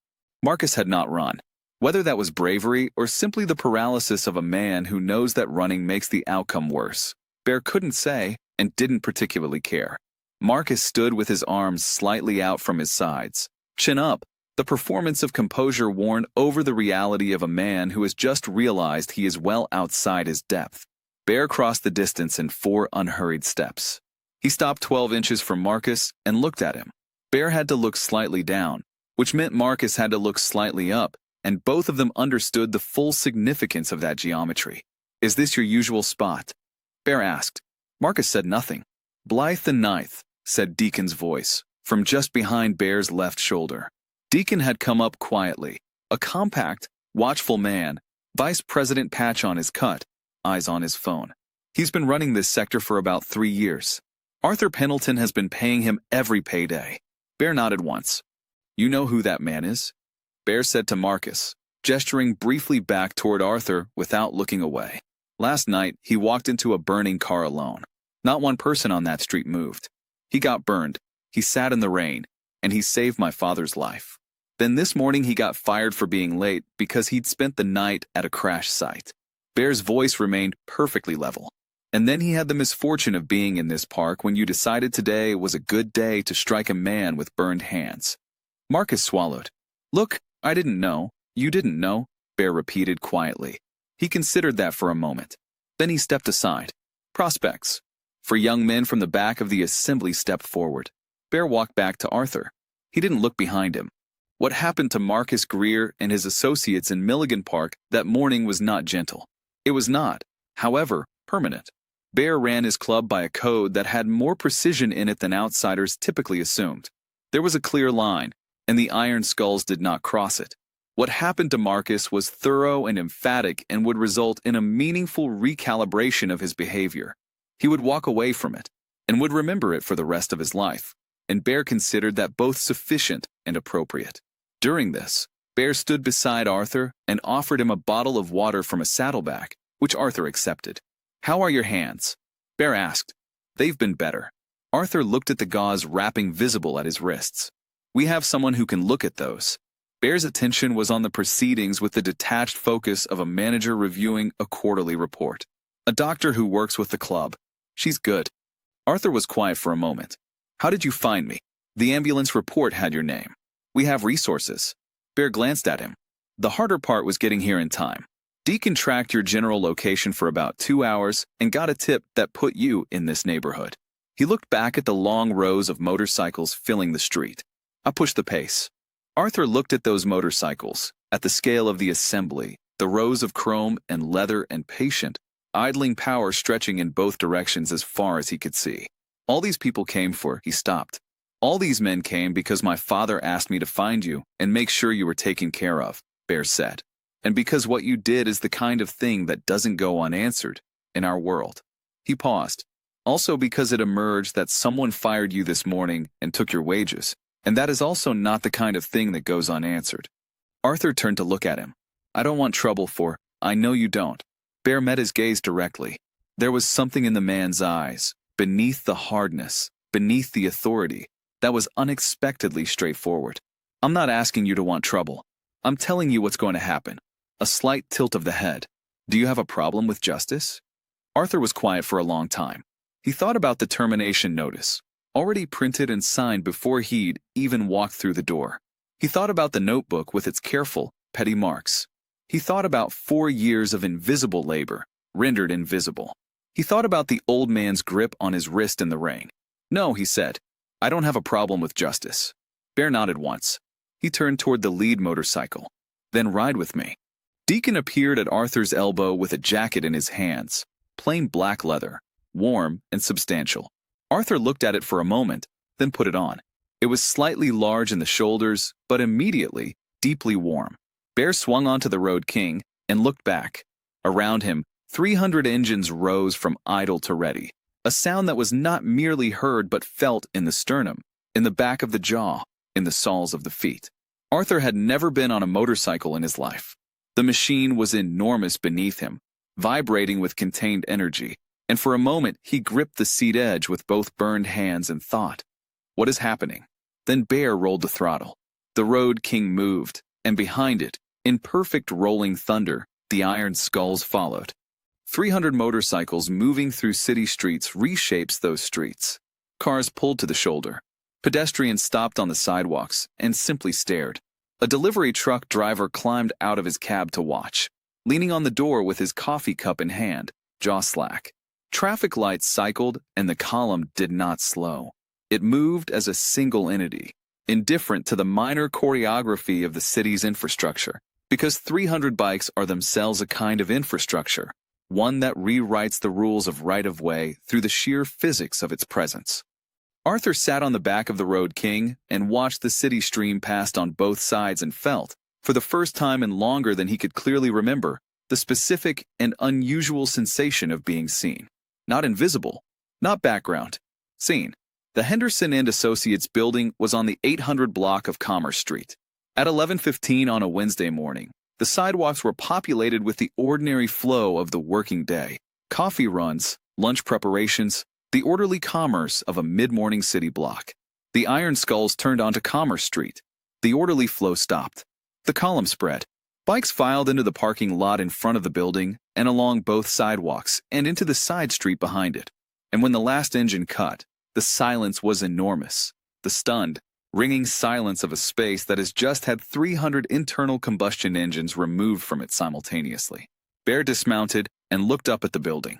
Marcus had not run. Whether that was bravery or simply the paralysis of a man who knows that running makes the outcome worse, Bear couldn't say and didn't particularly care. Marcus stood with his arms slightly out from his sides, chin up, the performance of composure worn over the reality of a man who has just realized he is well outside his depth. Bear crossed the distance in 4 unhurried steps. He stopped 12 inches from Marcus and looked at him. Bear had to look slightly down, which meant Marcus had to look slightly up, and both of them understood the full significance of that geometry. Is this your usual spot? Bear asked. Marcus said nothing. Blythe the Ninth, said Deacon's voice, from just behind Bear's left shoulder. Deacon had come up quietly, a compact, watchful man, vice president patch on his cut, eyes on his phone. He's been running this sector for about 3 years. Arthur Pendleton has been paying him every payday. Bear nodded once. You know who that man is? Bear said to Marcus, gesturing briefly back toward Arthur without looking away. Last night, he walked into a burning car alone. Not one person on that street moved. He got burned. He sat in the rain, and he saved my father's life. Then this morning he got fired for being late because he'd spent the night at a crash site. Bear's voice remained perfectly level. And then he had the misfortune of being in this park when you decided today was a good day to strike a man with burned hands. Marcus swallowed. Look, I didn't know. You didn't know, Bear repeated quietly. He considered that for a moment. Then he stepped aside. Prospects. 4 young men from the back of the assembly stepped forward. Bear walked back to Arthur. He didn't look behind him. What happened to Marcus Greer and his associates in Milligan Park that morning was not gentle. It was not, however, permanent. Bear ran his club by a code that had more precision in it than outsiders typically assumed. There was a clear line, and the iron skulls did not cross it. What happened to Marcus was thorough and emphatic and would result in a meaningful recalibration of his behavior. He would walk away from it, and would remember it for the rest of his life, and Bear considered that both sufficient and appropriate. During this, Bear stood beside Arthur and offered him a bottle of water from a saddlebag, which Arthur accepted. How are your hands? Bear asked. They've been better. Arthur looked at the gauze wrapping visible at his wrists. We have someone who can look at those. Bear's attention was on the proceedings with the detached focus of a manager reviewing a quarterly report. A doctor who works with the club. She's good. Arthur was quiet for a moment. How did you find me? The ambulance report had your name. We have resources. Bear glanced at him. The harder part was getting here in time. Deacon tracked your general location for about 2 hours and got a tip that put you in this neighborhood. He looked back at the long rows of motorcycles filling the street. I pushed the pace. Arthur looked at those motorcycles, at the scale of the assembly, the rows of chrome and leather and patient, idling power stretching in both directions as far as he could see. All these people came for, he stopped. All these men came because my father asked me to find you and make sure you were taken care of, Bear said. And because what you did is the kind of thing that doesn't go unanswered in our world. He paused. Also because it emerged that someone fired you this morning and took your wages, And that is also not the kind of thing that goes unanswered. Arthur turned to look at him. I don't want trouble for, I know you don't. Bear met his gaze directly. There was something in the man's eyes, beneath the hardness, beneath the authority, that was unexpectedly straightforward. I'm not asking you to want trouble. I'm telling you what's going to happen. A slight tilt of the head. Do you have a problem with justice? Arthur was quiet for a long time. He thought about the termination notice, already printed and signed before he'd even walked through the door. He thought about the notebook with its careful, petty marks. He thought about 4 years of invisible labor, rendered invisible. He thought about the old man's grip on his wrist in the ring. No, he said, I don't have a problem with justice. Bear nodded once. He turned toward the lead motorcycle. Then ride with me. Deacon appeared at Arthur's elbow with a jacket in his hands, plain black leather, warm and substantial. Arthur looked at it for a moment, then put it on. It was slightly large in the shoulders, but immediately deeply warm. Bear swung onto the Road King and looked back. Around him, 300 engines rose from idle to ready, a sound that was not merely heard but felt in the sternum, in the back of the jaw, in the soles of the feet. Arthur had never been on a motorcycle in his life. The machine was enormous beneath him, vibrating with contained energy, and for a moment he gripped the seat edge with both burned hands and thought, what is happening? Then Bear rolled the throttle. The Road King moved, and behind it, in perfect rolling thunder, the iron skulls followed. 300 motorcycles moving through city streets reshapes those streets. Cars pulled to the shoulder. Pedestrians stopped on the sidewalks and simply stared. A delivery truck driver climbed out of his cab to watch, leaning on the door with his coffee cup in hand, jaw slack. Traffic lights cycled, and the column did not slow. It moved as a single entity, indifferent to the minor choreography of the city's infrastructure, because 300 bikes are themselves a kind of infrastructure, one that rewrites the rules of right-of-way through the sheer physics of its presence. Arthur sat on the back of the Road King and watched the city stream past on both sides and felt, for the first time in longer than he could clearly remember, the specific and unusual sensation of being seen. Not invisible, not background, seen. The Henderson and Associates building was on the 800 block of Commerce Street. At 11:15 on a Wednesday morning, the sidewalks were populated with the ordinary flow of the working day. Coffee runs, lunch preparations, the orderly commerce of a mid-morning city block. The iron skulls turned onto Commerce Street. The orderly flow stopped. The column spread. Bikes filed into the parking lot in front of the building and along both sidewalks and into the side street behind it. And when the last engine cut, the silence was enormous. The stunned, ringing silence of a space that has just had 300 internal combustion engines removed from it simultaneously. Bear dismounted and looked up at the building.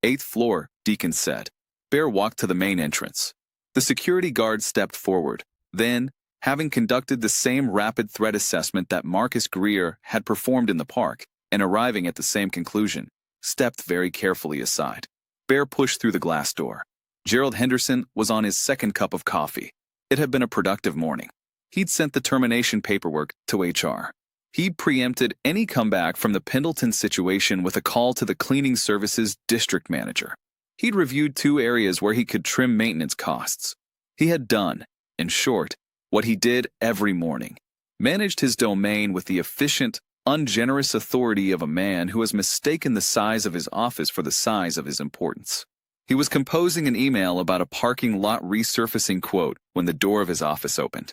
8th floor, Deacon said. Bear walked to the main entrance. The security guard stepped forward. Then, having conducted the same rapid threat assessment that Marcus Greer had performed in the park, and arriving at the same conclusion, stepped very carefully aside. Bear pushed through the glass door. Gerald Henderson was on his second cup of coffee. It had been a productive morning. He'd sent the termination paperwork to HR. He'd preempted any comeback from the Pendleton situation with a call to the cleaning services district manager. He'd reviewed 2 areas where he could trim maintenance costs. He had done, in short, what he did every morning. Managed his domain with the efficient, ungenerous authority of a man who has mistaken the size of his office for the size of his importance. He was composing an email about a parking lot resurfacing quote when the door of his office opened.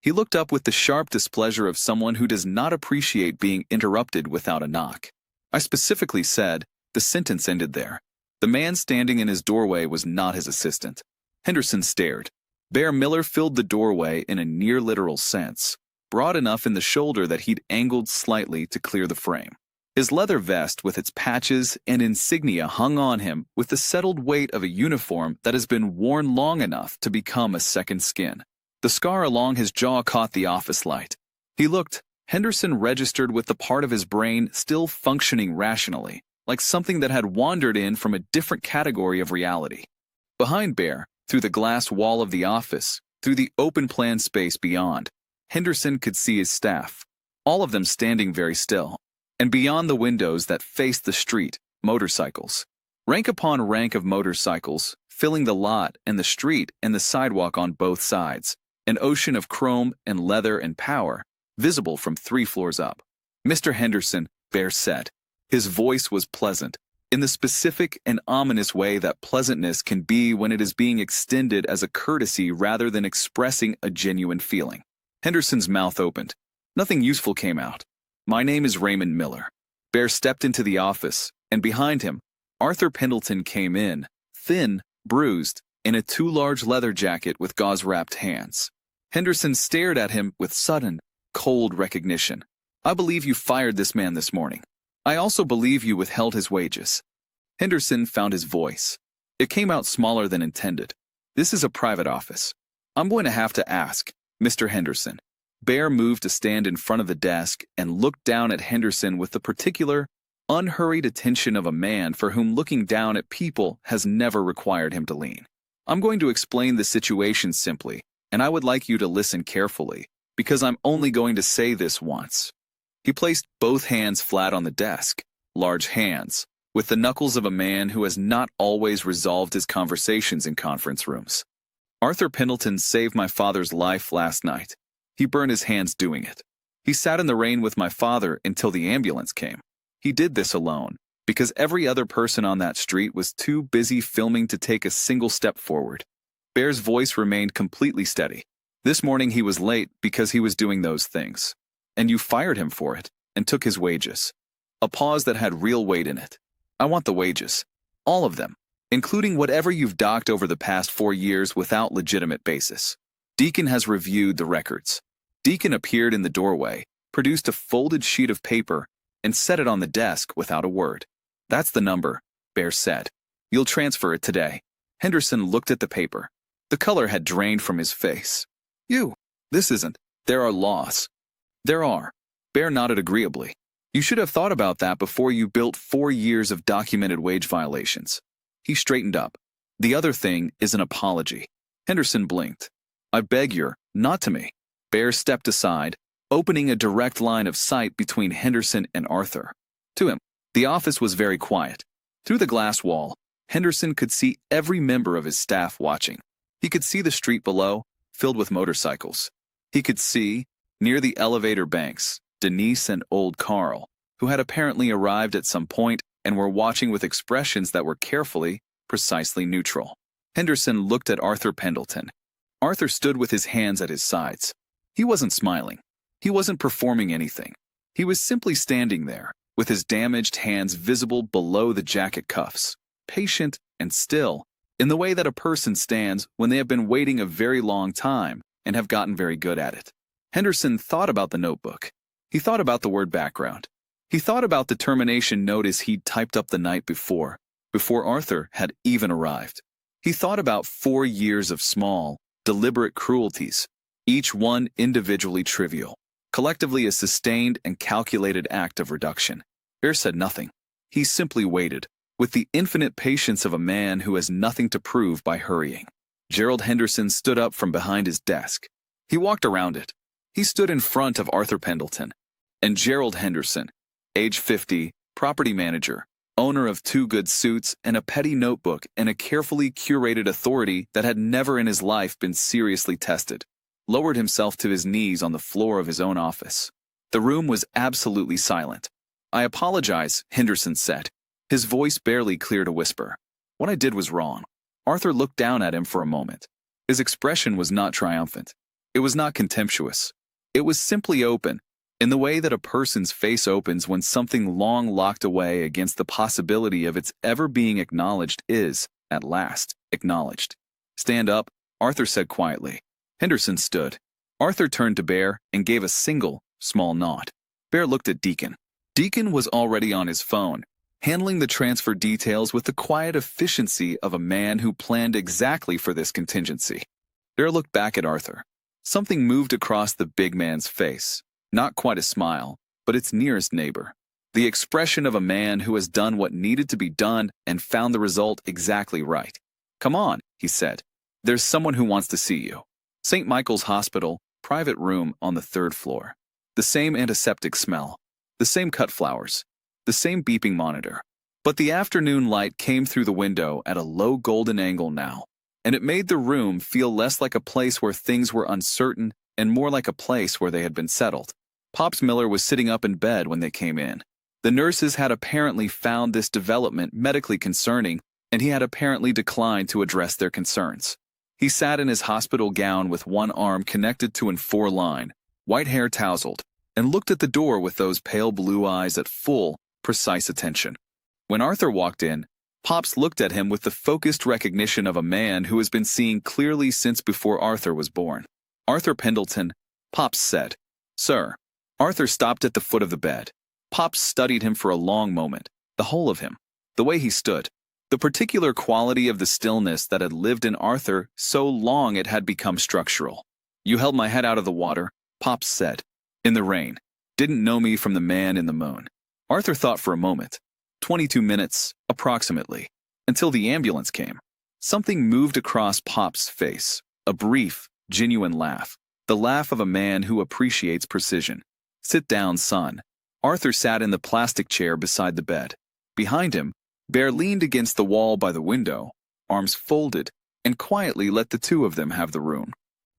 He looked up with the sharp displeasure of someone who does not appreciate being interrupted without a knock. I specifically said, the sentence ended there. The man standing in his doorway was not his assistant. Henderson stared. Bear Miller filled the doorway in a near-literal sense, broad enough in the shoulder that he'd angled slightly to clear the frame. His leather vest with its patches and insignia hung on him with the settled weight of a uniform that has been worn long enough to become a second skin. The scar along his jaw caught the office light. He looked. Henderson registered with the part of his brain still functioning rationally, like something that had wandered in from a different category of reality. Behind Bear, through the glass wall of the office, through the open-plan space beyond, Henderson could see his staff, all of them standing very still. And beyond the windows that faced the street, motorcycles. Rank upon rank of motorcycles, filling the lot and the street and the sidewalk on both sides. an ocean of chrome and leather and power, visible from 3 floors up. "Mr. Henderson," Bear said. His voice was pleasant, in the specific and ominous way that pleasantness can be when it is being extended as a courtesy rather than expressing a genuine feeling. Henderson's mouth opened. Nothing useful came out. "My name is Raymond Miller." Bear stepped into the office, and behind him, Arthur Pendleton came in, thin, bruised, in a too large leather jacket with gauze-wrapped hands. Henderson stared at him with sudden, cold recognition. "I believe you fired this man this morning. I also believe you withheld his wages." Henderson found his voice. It came out smaller than intended. "This is a private office. I'm going to have to ask, Mr. Henderson." Bear moved to stand in front of the desk and looked down at Henderson with the particular, unhurried attention of a man for whom looking down at people has never required him to lean. "I'm going to explain the situation simply, and I would like you to listen carefully, because I'm only going to say this once." He placed both hands flat on the desk, large hands, with the knuckles of a man who has not always resolved his conversations in conference rooms. "Arthur Pendleton saved my father's life last night. He burned his hands doing it. He sat in the rain with my father until the ambulance came. He did this alone, because every other person on that street was too busy filming to take a single step forward." Bear's voice remained completely steady. "This morning he was late because he was doing those things. And you fired him for it, and took his wages." A pause that had real weight in it. "I want the wages. All of them, including whatever you've docked over the past 4 years without legitimate basis." Deacon has reviewed the records. Deacon appeared in the doorway, produced a folded sheet of paper, and set it on the desk without a word. "That's the number," Bear said. "You'll transfer it today." Henderson looked at the paper. The color had drained from his face. This isn't. There are laws." "There are." Bear nodded agreeably. "You should have thought about that before you built 4 years of documented wage violations." He straightened up. "The other thing is an apology." Henderson blinked. "I beg your, not to me." Bear stepped aside, opening a direct line of sight between Henderson and Arthur. To him, the office was very quiet. Through the glass wall, Henderson could see every member of his staff watching. He could see the street below, filled with motorcycles. He could see, near the elevator banks, Denise and old Carl, who had apparently arrived at some point and were watching with expressions that were carefully, precisely neutral. Henderson looked at Arthur Pendleton. Arthur stood with his hands at his sides. He wasn't smiling. He wasn't performing anything. He was simply standing there, with his damaged hands visible below the jacket cuffs, patient and still, in the way that a person stands when they have been waiting a very long time and have gotten very good at it. Henderson thought about the notebook. He thought about the word background. He thought about the termination notice he'd typed up the night before Arthur had even arrived. He thought about 4 years of small, deliberate cruelties, each one individually trivial, collectively a sustained and calculated act of reduction. Bear said nothing. He simply waited, with the infinite patience of a man who has nothing to prove by hurrying. Gerald Henderson stood up from behind his desk. He walked around it. He stood in front of Arthur Pendleton. And Gerald Henderson, age 50, property manager, owner of 2 good suits and a petty notebook and a carefully curated authority that had never in his life been seriously tested, lowered himself to his knees on the floor of his own office. The room was absolutely silent. "I apologize," Henderson said. His voice barely cleared a whisper. "What I did was wrong." Arthur looked down at him for a moment. His expression was not triumphant. It was not contemptuous. It was simply open, in the way that a person's face opens when something long locked away against the possibility of its ever being acknowledged is, at last, acknowledged. "Stand up," Arthur said quietly. Henderson stood. Arthur turned to Bear and gave a single, small nod. Bear looked at Deacon. Deacon was already on his phone, handling the transfer details with the quiet efficiency of a man who planned exactly for this contingency. Bear looked back at Arthur. Something moved across the big man's face. Not quite a smile, but its nearest neighbor. The expression of a man who has done what needed to be done and found the result exactly right. "Come on," he said. "There's someone who wants to see you." St. Michael's Hospital, private room on the 3rd floor. The same antiseptic smell. The same cut flowers. The same beeping monitor. But the afternoon light came through the window at a low golden angle now. and it made the room feel less like a place where things were uncertain and more like a place where they had been settled. Pops Miller was sitting up in bed when they came in. The nurses had apparently found this development medically concerning, and he had apparently declined to address their concerns. He sat in his hospital gown with one arm connected to an four-line, white hair tousled, and looked at the door with those pale blue eyes at full, precise attention. When Arthur walked in, Pops looked at him with the focused recognition of a man who has been seeing clearly since before Arthur was born. "Arthur Pendleton," Pops said. "Sir." Arthur stopped at the foot of the bed. Pops studied him for a long moment, the whole of him, the way he stood, the particular quality of the stillness that had lived in Arthur so long it had become structural. "You held my head out of the water," Pops said. "In the rain. Didn't know me from the man in the moon." Arthur thought for a moment. 22 minutes, approximately, until the ambulance came. Something moved across Pop's face, a brief, genuine laugh, the laugh of a man who appreciates precision. "Sit down, son." Arthur sat in the plastic chair beside the bed. Behind him, Bear leaned against the wall by the window, arms folded, and quietly let the two of them have the room.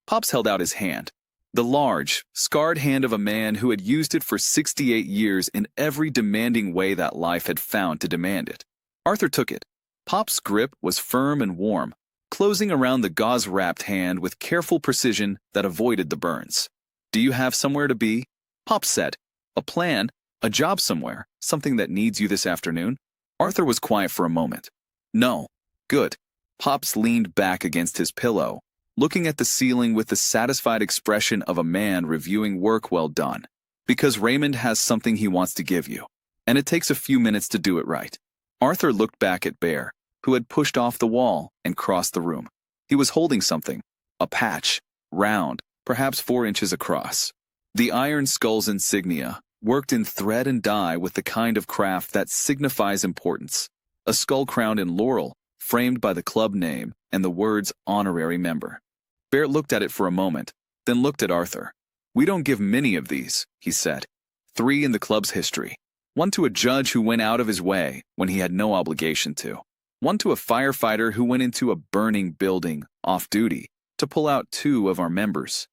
Pops held out his hand, the large, scarred hand of a man who had used it for 68 years in every demanding way that life had found to demand it. Arthur took it. Pop's grip was firm and warm, closing around the gauze-wrapped hand with careful precision that avoided the burns. "Do you have somewhere to be?" Pop said. "A plan, a job somewhere, something that needs you this afternoon?" Arthur was quiet for a moment. "No." "Good." Pops leaned back against his pillow, looking at the ceiling with the satisfied expression of a man reviewing work well done. "Because Raymond has something he wants to give you, and it takes a few minutes to do it right." Arthur looked back at Bear, who had pushed off the wall and crossed the room. He was holding something, a patch, round, perhaps 4 inches across. The Iron Skull's insignia, worked in thread and dye with the kind of craft that signifies importance. A skull crowned in laurel, framed by the club name and the words honorary member. Bear looked at it for a moment, then looked at Arthur. "We don't give many of these," he said. 3 in the club's history. 1 to a judge who went out of his way when he had no obligation to. 1 to a firefighter who went into a burning building, off-duty, to pull out 2 of our members.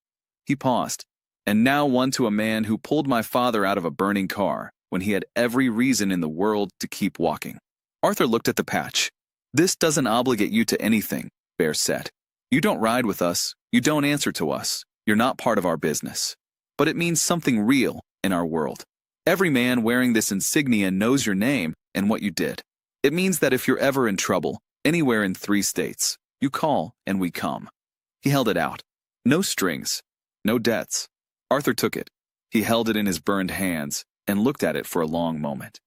He paused. "And now 1 to a man who pulled my father out of a burning car when he had every reason in the world to keep walking." Arthur looked at the patch. "This doesn't obligate you to anything," Bear said. "You don't ride with us, you don't answer to us, you're not part of our business. But it means something real in our world. Every man wearing this insignia knows your name and what you did. It means that if you're ever in trouble, anywhere in 3 states, you call and we come." He held it out. No strings, no debts. Arthur took it. He held it in his burned hands and looked at it for a long moment.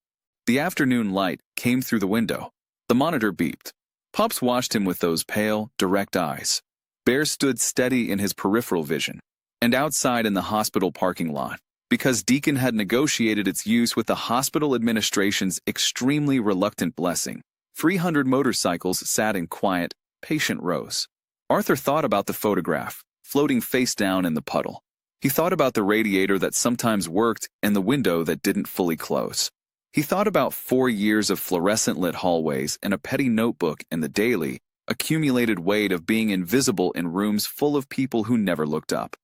The afternoon light came through the window. The monitor beeped. Pops watched him with those pale, direct eyes. Bear stood steady in his peripheral vision. And outside in the hospital parking lot, because Deacon had negotiated its use with the hospital administration's extremely reluctant blessing, 300 motorcycles sat in quiet, patient rows. Arthur thought about the photograph, floating face down in the puddle. He thought about the radiator that sometimes worked and the window that didn't fully close. He thought about 4 years of fluorescent-lit hallways and a petty notebook and the daily, accumulated weight of being invisible in rooms full of people who never looked up.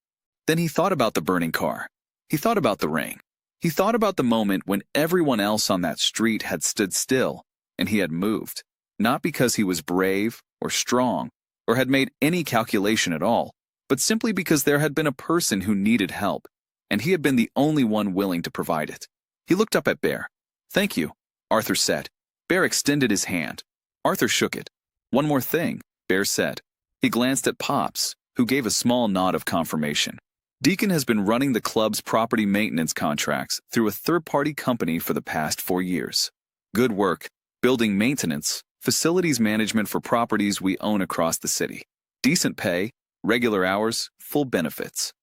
Then he thought about the burning car. He thought about the rain. He thought about the moment when everyone else on that street had stood still and he had moved, not because he was brave or strong or had made any calculation at all, but simply because there had been a person who needed help, and he had been the only one willing to provide it. He looked up at Bear. "Thank you," Arthur said. Bear extended his hand. Arthur shook it. "One more thing," Bear said. He glanced at Pops, who gave a small nod of confirmation. "Deacon has been running the club's property maintenance contracts through a third-party company for the past 4 years. Good work, building maintenance, facilities management for properties we own across the city. Decent pay, regular hours, full benefits."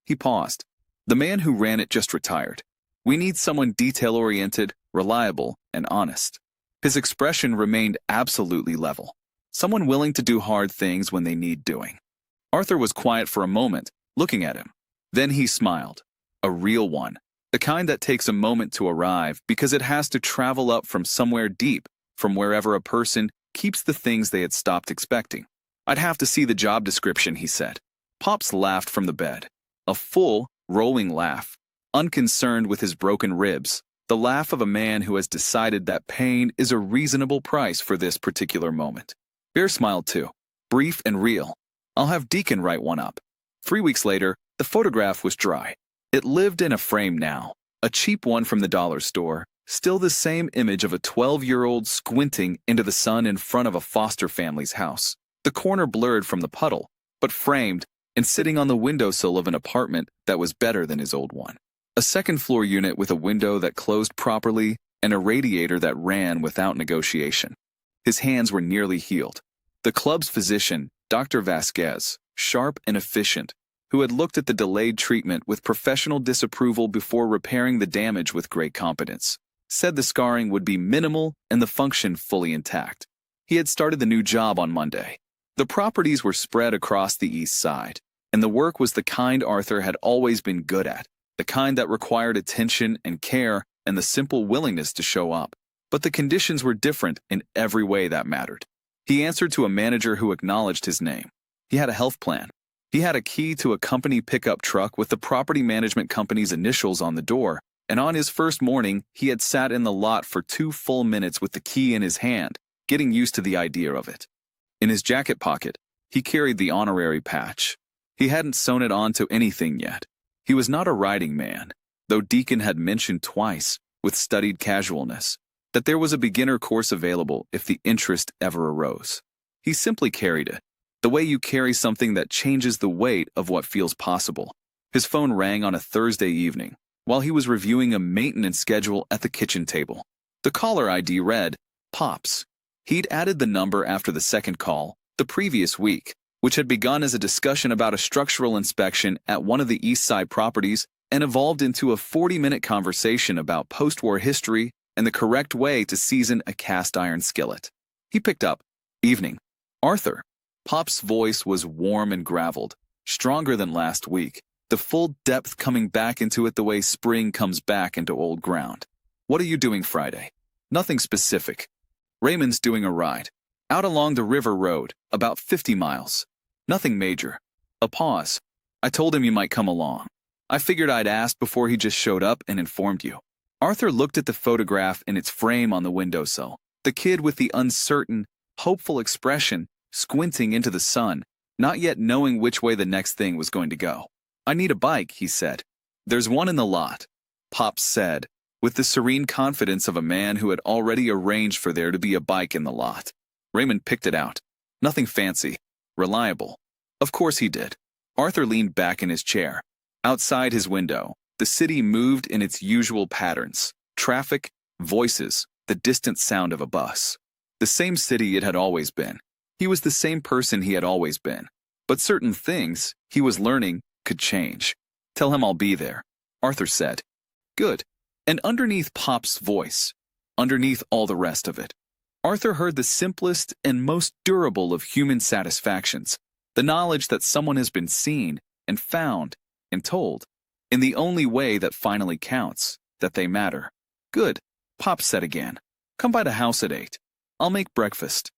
He paused. "The man who ran it just retired. We need someone detail-oriented, reliable, and honest." His expression remained absolutely level. Someone willing to do hard things when they need doing. Arthur was quiet for a moment, looking at him. Then he smiled. A real one. The kind that takes a moment to arrive because it has to travel up from somewhere deep, from wherever a person keeps the things they had stopped expecting. I'd have to see the job description, he said. Pops laughed from the bed. A full, rolling laugh, unconcerned with his broken ribs, the laugh of a man who has decided that pain is a reasonable price for this particular moment. Bear smiled too, brief and real. I'll have Deacon write one up. 3 weeks later, the photograph was dry. It lived in a frame now, a cheap one from the dollar store, still the same image of a 12-year-old squinting into the sun in front of a foster family's house. The corner blurred from the puddle, but framed and sitting on the windowsill of an apartment that was better than his old one. A second-floor unit with a window that closed properly and a radiator that ran without negotiation. His hands were nearly healed. The club's physician, Dr. Vasquez, sharp and efficient, who had looked at the delayed treatment with professional disapproval before repairing the damage with great competence, said the scarring would be minimal and the function fully intact. He had started the new job on Monday. The properties were spread across the east side, and the work was the kind Arthur had always been good at, the kind that required attention and care and the simple willingness to show up. But the conditions were different in every way that mattered. He answered to a manager who acknowledged his name. He had a health plan. He had a key to a company pickup truck with the property management company's initials on the door, and on his first morning, he had sat in the lot for 2 full minutes with the key in his hand, getting used to the idea of it. In his jacket pocket, he carried the honorary patch. He hadn't sewn it onto anything yet. He was not a writing man, though Deacon had mentioned twice, with studied casualness, that there was a beginner course available if the interest ever arose. He simply carried it, the way you carry something that changes the weight of what feels possible. His phone rang on a Thursday evening, while he was reviewing a maintenance schedule at the kitchen table. The caller ID read, Pops. He'd added the number after the second call, the previous week, which had begun as a discussion about a structural inspection at one of the East Side properties and evolved into a 40-minute conversation about post-war history and the correct way to season a cast-iron skillet. He picked up, Evening. Arthur. Pop's voice was warm and graveled, stronger than last week, the full depth coming back into it the way spring comes back into old ground. What are you doing Friday? Nothing specific. Raymond's doing a ride. Out along the river road, about 50 miles. Nothing major. A pause. I told him you might come along. I figured I'd ask before he just showed up and informed you. Arthur looked at the photograph in its frame on the windowsill. The kid with the uncertain, hopeful expression, squinting into the sun, not yet knowing which way the next thing was going to go. I need a bike, he said. There's one in the lot, Pop said, with the serene confidence of a man who had already arranged for there to be a bike in the lot. Raymond picked it out. Nothing fancy. Reliable. Of course he did. Arthur leaned back in his chair. Outside his window, the city moved in its usual patterns. Traffic, voices, the distant sound of a bus. The same city it had always been. He was the same person he had always been. But certain things, he was learning, could change. Tell him I'll be there, Arthur said. Good. And underneath Pop's voice, underneath all the rest of it, Arthur heard the simplest and most durable of human satisfactions, the knowledge that someone has been seen and found and told, in the only way that finally counts, that they matter. Good, Pop said again. Come by the house at 8. I'll make breakfast.